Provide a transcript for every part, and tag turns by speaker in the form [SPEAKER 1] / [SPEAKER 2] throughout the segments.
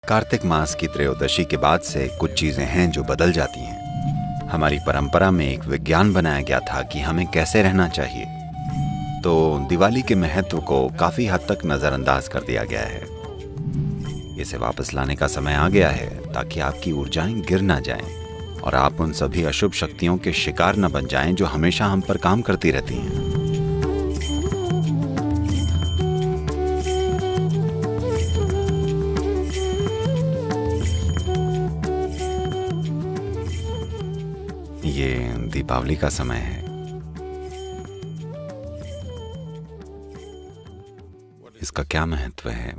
[SPEAKER 1] कार्तिक मास की त्रयोदशी के बाद से कुछ चीजें हैं जो बदल जाती हैं। हमारी परंपरा में एक विज्ञान बनाया गया था कि हमें कैसे रहना चाहिए, तो दिवाली के महत्व को काफी हद तक नजरअंदाज कर दिया गया है। इसे वापस लाने का समय आ गया है ताकि आपकी ऊर्जाएं गिर ना जाएं और आप उन सभी अशुभ शक्तियों के शिकार न बन जाएं जो हमेशा हम पर काम करती रहती हैं। ये दीपावली का समय है। इसका क्या महत्व है?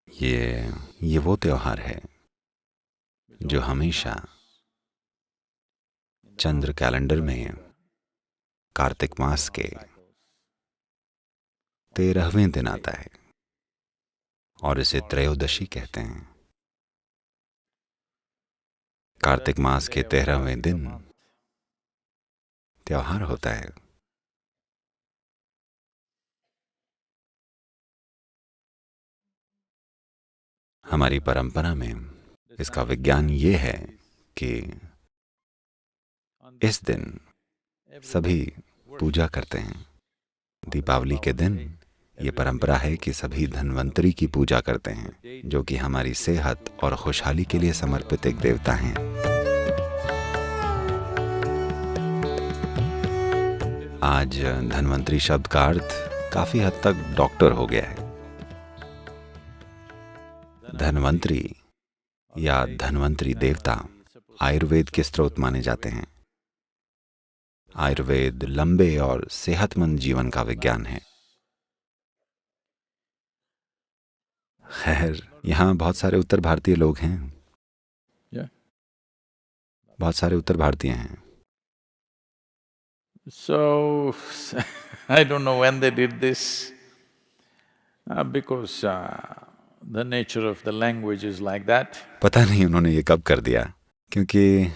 [SPEAKER 1] ये वो त्योहार है जो हमेशा चंद्र कैलेंडर में कार्तिक मास के 13वें दिन आता है और इसे त्रयोदशी कहते हैं। कार्तिक मास के 13वें दिन त्योहार होता है। हमारी परंपरा में इसका विज्ञान ये है कि इस दिन सभी पूजा करते हैं। दीपावली के दिन ये परंपरा है कि सभी धन्वंतरी की पूजा करते हैं, जो कि हमारी सेहत और खुशहाली के लिए समर्पित एक देवता हैं। आज धन्वंतरी शब्द का अर्थ काफी हद तक डॉक्टर हो गया है। धन्वंतरी या धन्वंतरी देवता आयुर्वेद के स्रोत माने जाते हैं। आयुर्वेद लंबे और सेहतमंद जीवन का विज्ञान है। खैर, यहाँ बहुत सारे उत्तर भारतीय लोग हैं। बहुत सारे उत्तर भारतीय हैं।
[SPEAKER 2] So, I don't know when they did this, because the nature of the language is like that.
[SPEAKER 1] पता नहीं उन्होंने ये कब कर दिया, क्योंकि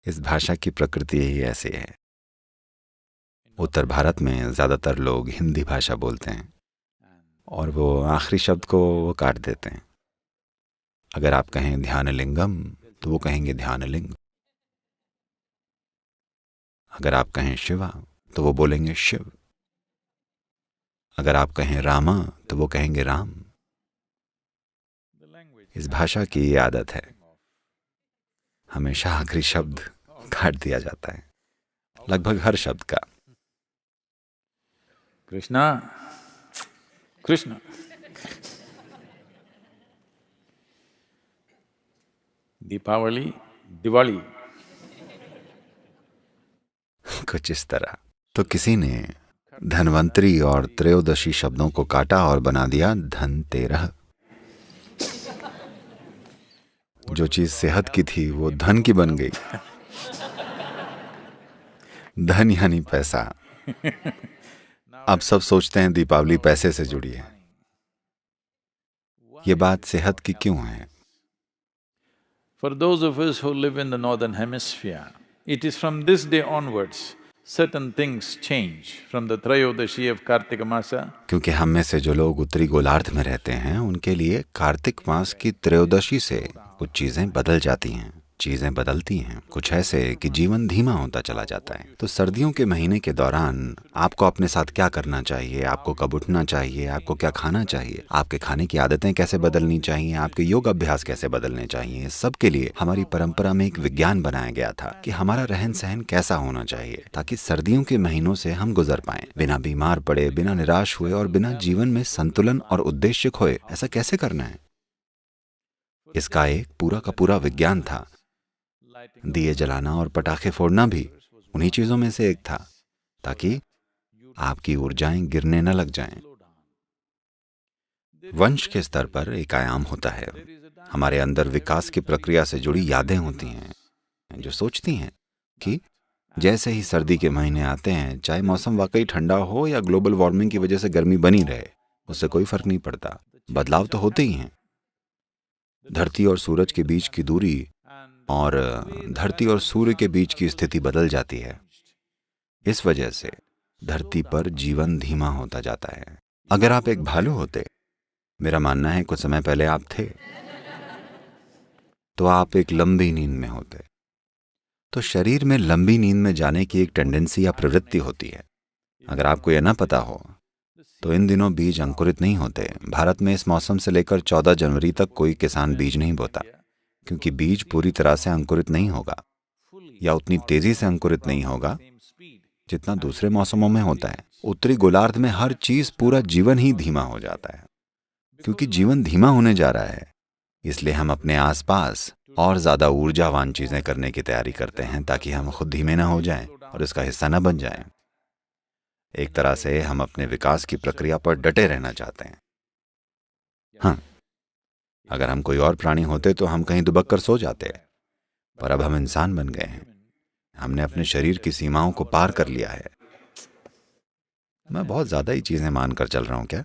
[SPEAKER 1] इस भाषा की प्रकृति ही ऐसी है। उत्तर भारत में ज्यादातर लोग हिंदी भाषा बोलते हैं और वो आखिरी शब्द को वो काट देते हैं। अगर आप कहें ध्यानलिंगम तो वो कहेंगे ध्यानलिंग। अगर आप कहें शिवा तो वो बोलेंगे शिव। अगर आप कहें रामा तो वो कहेंगे राम। इस भाषा की ये आदत है, हमेशा आखिरी शब्द काट दिया जाता है, लगभग हर शब्द का।
[SPEAKER 2] Krishna, Krishna. Deepavali, Diwali.
[SPEAKER 1] कुछ इस तरह। तो किसी ने धन्वंतरी और त्रयोदशी शब्दों को काटा और बना दिया धनतेरह। जो चीज सेहत की थी वो धन की बन गई। धन यानी पैसा। अब सब सोचते हैं दीपावली पैसे से जुड़ी है। ये बात सेहत की क्यों है?
[SPEAKER 2] For those of us who live in the northern hemisphere, it is from this day onwards certain things change from the Trayodashi of Kartika Masa.
[SPEAKER 1] क्योंकि हम में से जो लोग उत्तरी गोलार्ध में रहते हैं, उनके लिए कार्तिक मास की त्रयोदशी से कुछ चीजें बदल जाती हैं। चीजें बदलती हैं कुछ ऐसे कि जीवन धीमा होता चला जाता है। तो सर्दियों के महीने के दौरान आपको अपने साथ क्या करना चाहिए, आपको कब उठना चाहिए, आपको क्या खाना चाहिए, आपके खाने की आदतें कैसे बदलनी चाहिए, आपके योग अभ्यास कैसे बदलने चाहिए, सबके लिए हमारी परंपरा में एक विज्ञान बनाया गया था कि हमारा रहन सहन कैसा होना चाहिए ताकि सर्दियों के महीनों से हम गुजर पाएं, बिना बीमार पड़े, बिना निराश हुए और बिना जीवन में संतुलन और उद्देश्य खोए। ऐसा कैसे करना है, इसका एक पूरा का पूरा विज्ञान था। दिए जलाना और पटाखे फोड़ना भी उन्हीं चीजों में से एक था, ताकि आपकी ऊर्जाएं गिरने न लग जाएं। वंश के स्तर पर एक आयाम होता है। हमारे अंदर विकास की प्रक्रिया से जुड़ी यादें होती हैं जो सोचती हैं कि जैसे ही सर्दी के महीने आते हैं, चाहे मौसम वाकई ठंडा हो या ग्लोबल वार्मिंग की वजह से गर्मी बनी रहे, उससे कोई फर्क नहीं पड़ता, बदलाव तो होते ही हैं। धरती और सूरज के बीच की दूरी और धरती और सूर्य के बीच की स्थिति बदल जाती है। इस वजह से धरती पर जीवन धीमा होता जाता है। अगर आप एक भालू होते मेरा मानना है कुछ समय पहले आप थे तो आप एक लंबी नींद में होते। तो शरीर में लंबी नींद में जाने की एक टेंडेंसी या प्रवृत्ति होती है। अगर आपको यह ना पता हो तो इन दिनों बीज अंकुरित नहीं होते। भारत में इस मौसम से लेकर 14 जनवरी तक कोई किसान बीज नहीं बोता, क्योंकि बीज पूरी तरह से अंकुरित नहीं होगा या उतनी तेजी से अंकुरित नहीं होगा जितना दूसरे मौसमों में होता है। उत्तरी गोलार्ध में हर चीज, पूरा जीवन ही धीमा हो जाता है। क्योंकि जीवन धीमा होने जा रहा है, इसलिए हम अपने आसपास और ज्यादा ऊर्जावान चीजें करने की तैयारी करते हैं ताकि हम खुद धीमे ना हो जाएं और इसका हिस्सा न बन जाएं। एक तरह से हम अपने विकास की प्रक्रिया पर डटे रहना चाहते हैं। हाँ, अगर हम कोई और प्राणी होते तो हम कहीं दुबक कर सो जाते, पर अब हम इंसान बन गए हैं। हमने अपने शरीर की सीमाओं को पार कर लिया है। मैं बहुत ज्यादा ही चीजें मानकर चल रहा हूं क्या?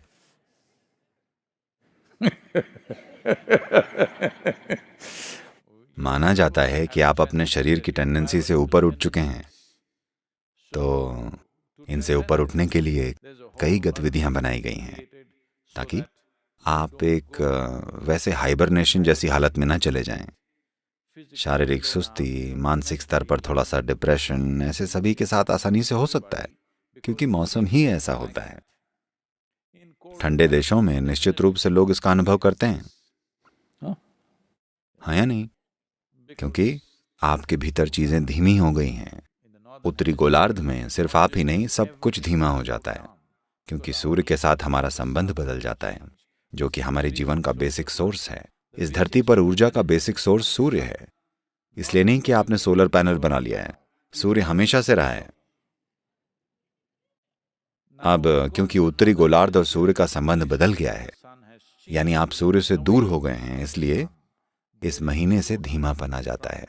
[SPEAKER 1] माना जाता है कि आप अपने शरीर की टेंडेंसी से ऊपर उठ चुके हैं, तो इनसे ऊपर उठने के लिए कई गतिविधियां बनाई गई हैं ताकि आप एक वैसे हाइबरनेशन जैसी हालत में ना चले जाएं। शारीरिक सुस्ती, मानसिक स्तर पर थोड़ा सा डिप्रेशन, ऐसे सभी के साथ आसानी से हो सकता है, क्योंकि मौसम ही ऐसा होता है। ठंडे देशों में निश्चित रूप से लोग इसका अनुभव करते हैं, हाँ या नहीं? क्योंकि आपके भीतर चीजें धीमी हो गई हैं। उत्तरी गोलार्ध में सिर्फ आप ही नहीं, सब कुछ धीमा हो जाता है, क्योंकि सूर्य के साथ हमारा संबंध बदल जाता है, जो कि हमारे जीवन का बेसिक सोर्स है। इस धरती पर ऊर्जा का बेसिक सोर्स सूर्य है। इसलिए नहीं कि आपने सोलर पैनल बना लिया है, सूर्य हमेशा से रहा है। अब क्योंकि उत्तरी गोलार्ध और सूर्य का संबंध बदल गया है, यानी आप सूर्य से दूर हो गए हैं, इसलिए इस महीने से धीमापन आ जाता है।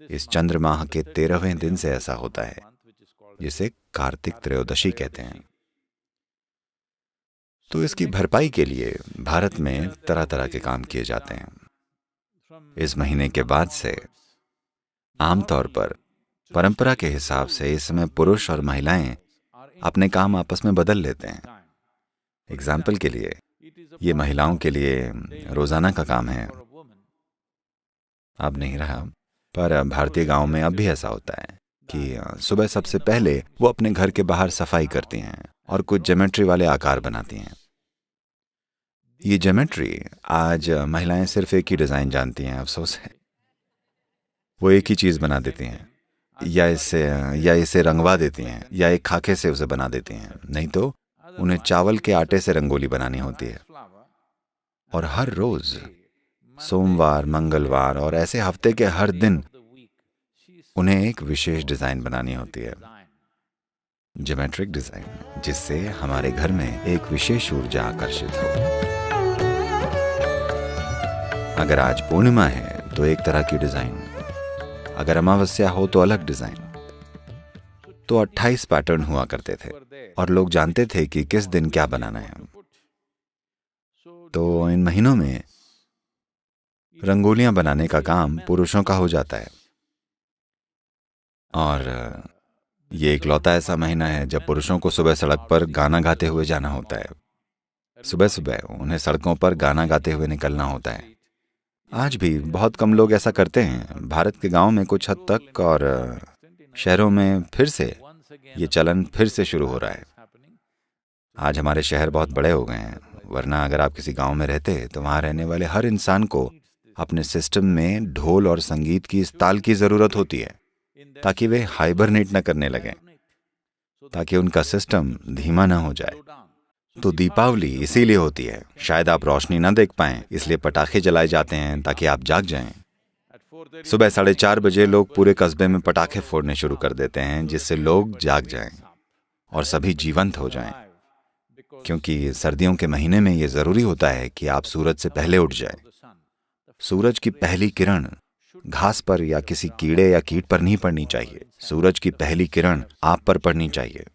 [SPEAKER 1] इस चंद्र माह के 13वें दिन से ऐसा होता है, जिसे कार्तिक त्रयोदशी कहते हैं। तो इसकी भरपाई के लिए भारत में तरह तरह के काम किए जाते हैं। इस महीने के बाद से आमतौर पर परंपरा के हिसाब से इस समय पुरुष और महिलाएं अपने काम आपस में बदल लेते हैं। एग्जाम्पल के लिए, ये महिलाओं के लिए रोजाना का काम है। अब नहीं रहा, पर भारतीय गांव में अब भी ऐसा होता है कि सुबह सबसे पहले वो अपने घर के बाहर सफाई करती हैं और कुछ ज्योमेट्री वाले आकार बनाती हैं। ये ज्योमेट्री आज महिलाएं सिर्फ एक ही डिजाइन जानती हैं, अफसोस है। वो एक ही चीज बना देती हैं, या इसे रंगवा देती हैं, या एक खाके से उसे बना देती हैं, नहीं तो उन्हें चावल के आटे से रंगोली बनानी होती है। और हर रोज, सोमवार, मंगलवार और ऐसे हफ्ते के हर दिन उन्हें एक विशेष डिजाइन बनानी होती है, ज्योमेट्रिक डिजाइन, जिससे हमारे घर में एक विशेष ऊर्जा आकर्षित हो। अगर आज पूर्णिमा है तो एक तरह की डिजाइन, अगर अमावस्या हो तो अलग डिजाइन। तो 28 पैटर्न हुआ करते थे और लोग जानते थे कि किस दिन क्या बनाना है। तो इन महीनों में रंगोलियां बनाने का काम पुरुषों का हो जाता है, और ये इकलौता ऐसा महीना है जब पुरुषों को सुबह सड़क पर गाना गाते हुए जाना होता है। सुबह सुबह उन्हें सड़कों पर गाना गाते हुए निकलना होता है। आज भी बहुत कम लोग ऐसा करते हैं। भारत के गांव में कुछ हद तक, और शहरों में फिर से ये चलन फिर से शुरू हो रहा है। आज हमारे शहर बहुत बड़े हो गए हैं, वरना अगर आप किसी गांव में रहते तो वहां रहने वाले हर इंसान को अपने सिस्टम में ढोल और संगीत की इस ताल की जरूरत होती है, ताकि वे हाइबरनेट न करने लगें, ताकि उनका सिस्टम धीमा न हो जाए। तो दीपावली इसीलिए होती है। शायद आप रोशनी न देख पाएं, इसलिए पटाखे जलाए जाते हैं ताकि आप जाग जाएं। सुबह 4:30 बजे लोग पूरे कस्बे में पटाखे फोड़ने शुरू कर देते हैं, जिससे लोग जाग जाएं और सभी जीवंत हो जाएं। क्योंकि सर्दियों के महीने में ये जरूरी होता है कि आप सूरज से पहले उठ जाएं। सूरज की पहली किरण घास पर या किसी कीड़े या कीट पर नहीं पड़नी चाहिए। सूरज की पहली किरण आप पर पड़नी चाहिए।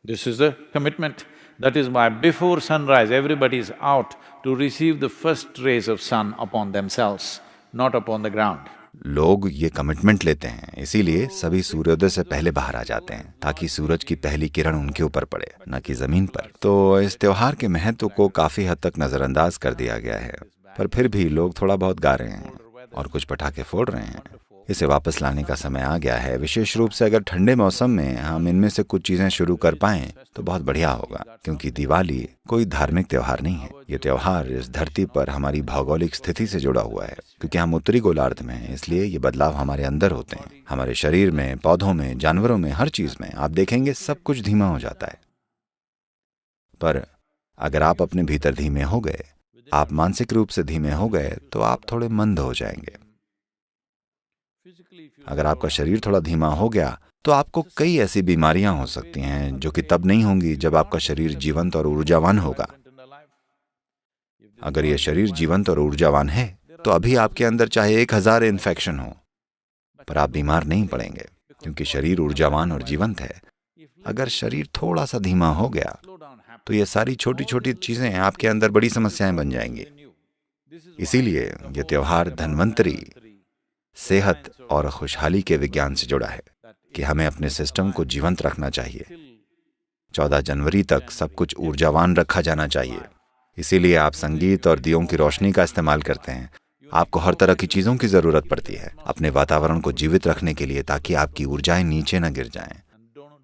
[SPEAKER 2] This is the commitment. That is why before sunrise, everybody is out to receive the first rays of sun upon themselves, not upon the ground.
[SPEAKER 1] लोग ये कमिटमेंट लेते हैं, इसीलिए सभी सूर्योदय से पहले बाहर आ जाते हैं ताकि सूरज की पहली किरण उनके ऊपर पड़े, न कि जमीन पर। तो इस त्योहार के महत्व को काफी हद तक नजरअंदाज कर दिया गया है, पर फिर भी लोग थोड़ा बहुत गा रहे हैं और कुछ पटाखे फोड़ रहे हैं। इसे वापस लाने का समय आ गया है। विशेष रूप से अगर ठंडे मौसम में हम इनमें से कुछ चीजें शुरू कर पाएं तो बहुत बढ़िया होगा, क्योंकि दिवाली कोई धार्मिक त्योहार नहीं है। ये त्योहार इस धरती पर हमारी भौगोलिक स्थिति से जुड़ा हुआ है। क्योंकि हम उत्तरी गोलार्ध में हैं, इसलिए ये बदलाव हमारे अंदर होते हैं, हमारे शरीर में, पौधों में, जानवरों में, हर चीज में। आप देखेंगे सब कुछ धीमा हो जाता है। पर अगर आप अपने भीतर धीमे हो गए, आप मानसिक रूप से धीमे हो गए, तो आप थोड़े मंद हो जाएंगे। अगर आपका शरीर थोड़ा धीमा हो गया तो आपको कई ऐसी बीमारियां हो सकती हैं जो कि तब नहीं होंगी जब आपका शरीर जीवंत और ऊर्जावान होगा। अगर यह शरीर जीवंत और ऊर्जावान है तो अभी आपके अंदर चाहे 1000 इन्फेक्शन हो, पर आप बीमार नहीं पड़ेंगे, क्योंकि शरीर ऊर्जावान और जीवंत है। अगर शरीर थोड़ा सा धीमा हो गया तो ये सारी छोटी छोटी चीजें आपके अंदर बड़ी समस्याएं बन जाएंगी। इसीलिए यह त्योहार धन्वंतरी, सेहत और खुशहाली के विज्ञान से जुड़ा है कि हमें अपने सिस्टम को जीवंत रखना चाहिए। 14 जनवरी तक सब कुछ ऊर्जावान रखा जाना चाहिए। इसीलिए आप संगीत और दियों की रोशनी का इस्तेमाल करते हैं। आपको हर तरह की चीजों की जरूरत पड़ती है अपने वातावरण को जीवित रखने के लिए, ताकि आपकी ऊर्जाएं नीचे न गिर जाएं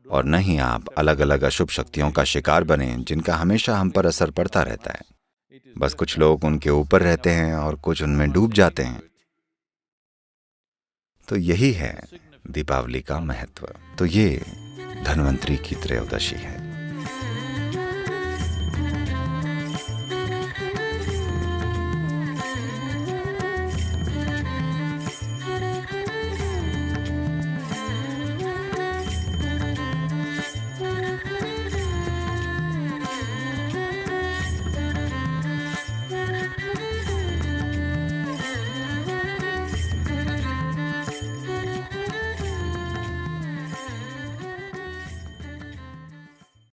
[SPEAKER 1] और न ही आप अलग अलग अशुभ शक्तियों का शिकार बने, जिनका हमेशा हम पर असर पड़ता रहता है। बस कुछ लोग उनके ऊपर रहते हैं और कुछ उनमें डूब जाते हैं। तो यही है दीपावली का महत्व। तो ये धन्वंतरी की त्रयोदशी है।